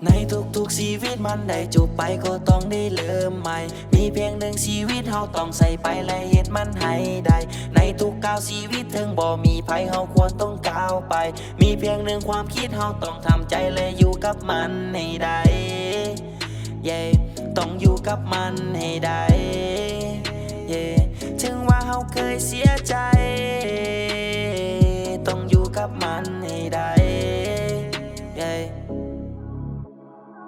ในทุกๆชีวิตมันได้จบไปก็ต้องได้เริ่มใหม่มีเพียงหนึ่งชีวิตเฮาต้องใส่ไปและเฮ็ดมันให้ได้ในทุกก้าวชีวิตถึงบ่มีภัยเฮาควรต้องก้าวไปมีเพียงหนึ่งความคิดเฮาต้องทำใจและอยู่กับมันให้ได้ต้องอยู่กับมันให้ได้ถึงว่าเฮาเคยเสียใจต้องอยู่กับมันให้ได้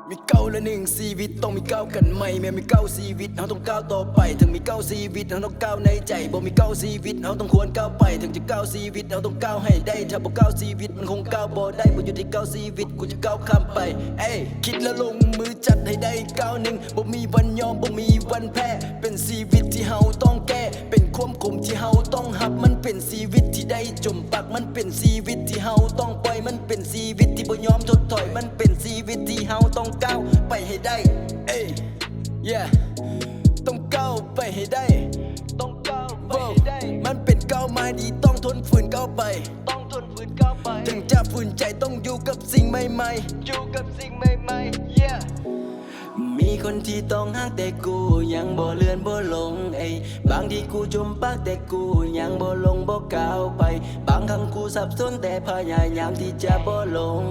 มีเก้าและหนึ่งชีวิตต้องมีเก้ากันใหม่แม้มีเก้าชีวิตเราต้องก้าวต่อไปถึงมีเก้าชีวิตเราต้องก้าวในใจบ่มีเก้าชีวิตเราต้องควรก้าวไปถึงจะก้าวชีวิตเราต้องก้าวให้ได้ถ้าบ่ก้าวชีวิตมันคงก้าวบ่ได้บ่อยู่ที่ก้าวชีวิตกูจะก้าวข้ามไปคิดแล้วลงมือจัดให้ได้ก้าวหนึ่งบ่มีวันยอมบ่มีวันแพ้เป็นชีวิตที่เฮาต้องแก้เป็นความขมที่เฮาต้องหับมันเป็นชีวิตที่ได้จมปักมันเป็นชีวิตที่เฮาต้องปล่อยมันเป็นชีวิตที่บ่ยอมถดถอยมันเป็นชีวิตที่เฮาต้องก้าวไปให้ได้ต้องก้าวไปให้ได้ต้องก้าวไปให้ได้มันเป็นก้าวมาดีต้องทนฝืนก้าวไปต้องทนฝืนก้าวไปถึงจะฝืนใจต้องอยู่กับสิ่งใหม่ๆอยู่กับสิ่งใหม่ๆมีคนที่ต้องหักแต่กูยังบ่เลื่อนบ่ลงบางทีกูจมปักแต่กูยังบ่ลงบ่ก้าวไปบางครั้งกูสับสนแต่พยายามที่จะบ่ลง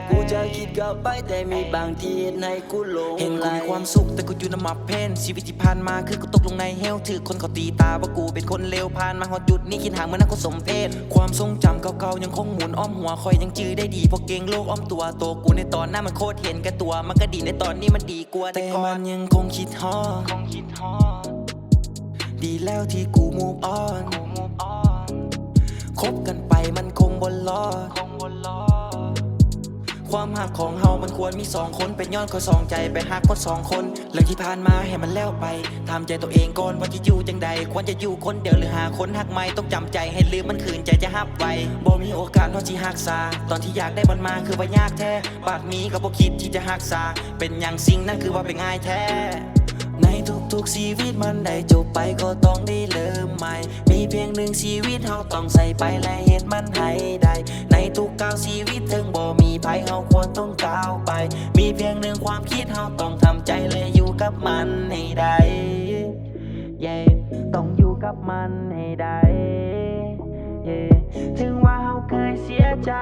กูจะคิดก้าวไปแต่มีบางทีเห็นให้กูหลงเห็นกูมีความสุขแต่กูอยู่ในหมับเพนชีวิตที่ผ่านมาคือกูตกลงในเฮลถือคนเขาตีตาว่ากูเป็นคนเลวผ่านมาฮอดจุดนี้คิดห่างเหมือนนักสมเพศความทรงจำเก่าๆยังคงหมุนอ้อมหัวคอยยังจื้อได้ดีเพราะเก่งโลกอ้อมตัวกูในตอนหน้ามันโคตรเห็นแก่ตัวมันก็ดีในตอนนี้มันดีกว่าแต่มันยังคงคิดฮอดดีแล้วที่กู move on คบกันไปมันคงบ่รอดความหักของเฮามันควรมี2คนเป็นย้อนคอยสองใจไปหักคน2คนเรื่องที่ผ่านมาให้มันแล้วไปทำใจตัวเองก่อนว่าจะอยู่จังใดควรจะอยู่คนเดียวหรือหาคนหักใหม่ต้องจำใจให้ลืมมันคืนใจจะหับไว้บ่มีโอกาสเฮาสิหักษาตอนที่อยากได้มันมาคือว่ายากแท้ปากนี้ก็บ่คิดที่จะหักษาเป็นอย่างสิ่งนั้นคือว่าเป็นง่ายแท้ในทุกๆชีวิตมันได้จบไปก็ต้องได้เริ่มใหม่มีเพียงหนึ่งชีวิตเฮาต้องใส่ไปและเฮ็ดมันให้ได้ในทุกก้าวชีวิตถึงบ่มีภัยเฮาควรต้องก้าวไปมีเพียงหนึ่งความคิดเฮาต้องทำใจและอยู่กับมันให้ได้ต้องอยู่กับมันให้ได้ถึงว่าเฮาเคยเสียใจ